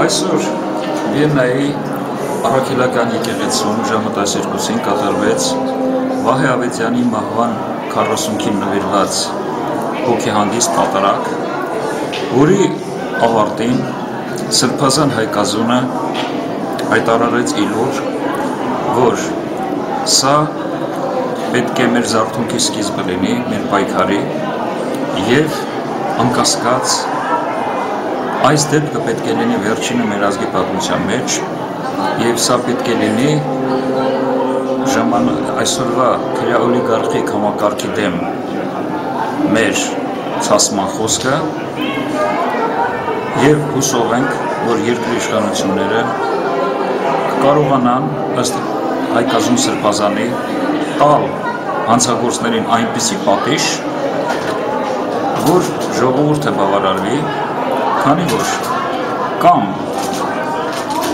Այսօր Վիեննայի առաքելական եկեղեցում ժամը 12-ին կատարվեց Վահե Ավետյանի մահվան 40-ին նվիրված հոգեհանգիստ պատարագ, որի ավարտին Սրբազան հայկազունը հայտարարեց իլուր, որ սա պետք է մեր զարթոնքի սկիզբը լինի, մեր պայքարի և անկասկած այս դեպքը պետք է լինի վերջինը մեր ազգի պատմության մեջ և սա պետք է լինի այսօրվա քրյա օլիգարխիկ համակարգի դեմ մեր ցասման խոսքը և հուսով ենք, որ երկրի իշխանությունները կարողանան ըստ հայկազուն սրբազանի տալ հանցագործներին այնպիսի պատիժ, որ ժողովուրդը բավարարվի, քանի որ կամ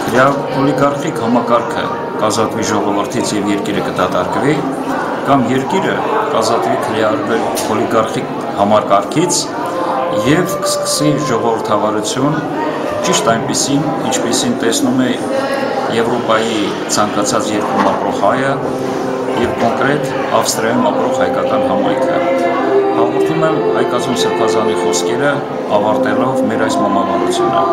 քրյա օլիգարխիկ համակարգը կազատվի ժողովրդից և երկիրը կդատարկվի, կամ երկիրը կազատվի քրյա օլիգարխիկ համակարգից և կսկսի ժողովրդավարություն ճիշտ այնպիսին, ինչպիսին տեսնում է Եվրոպայի ցանկացած երկրում ապրող հայը և կոնկրետ Ավստրիայում ապրող հայկական համայնքը։ Հաղորդում եմ հայկազուն սրբազանի խոսքերը ավարտելով մեր այս մոմավառությունը։